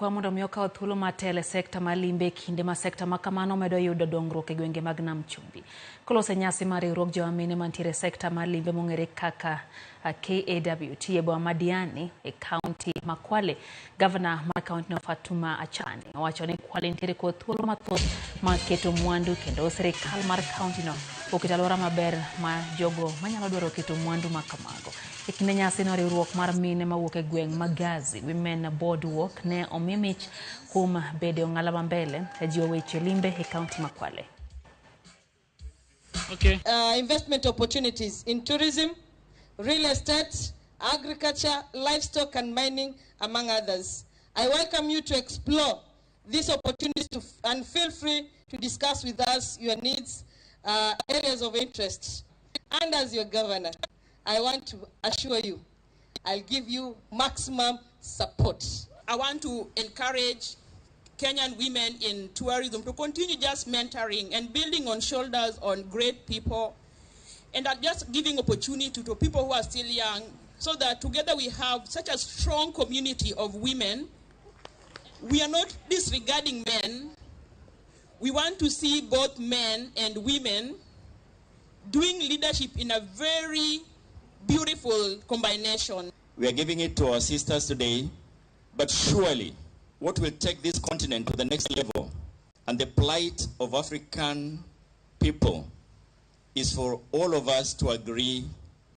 Kwa mondo mi okaw thuolo matele sekta ma limbe kinde ma sekta ma kamano medo yudo dongruok e gwenge mag Nam Chumbi. Kolose nyasi mar riwruok jowamine mantiere sekta ma limbe mong'ere kaka KAWT e boma ma Diani e kaunti ma Kwale. Gavana mar kaunti no Fatuma Achani owacho ni Kwale nitiere kod thuolo mathoth ma keto mwandu kendo sirikal mar kaunti no oketo alwora maber ma jogo manyalo dwaro keto mwandu ma kamago. E kinde nyasi no riwruok mar mine mawuok e gweng' Magazi Women Boardwalk ne omimich kuom bedo ng'ala mbele e jiwo weche limbe e kaunti ma Kwale. Okay. Investment opportunities in tourism, real estate, agriculture, livestock and mining, among others. I welcome you to explore these opportunities and feel free to discuss with us your needs, areas of interest. And as your governor, I want to assure you, I'll give you maximum support. I want to encourage Kenyan women in tourism to continue just mentoring and building on shoulders on great people, and just giving opportunity to people who are still young, so that together we have such a strong community of women. We are not disregarding men. We want to see both men and women doing leadership in a very beautiful combination. We are giving it to our sisters today, but surely what will take this continent to the next level and the plight of African people is for all of us to agree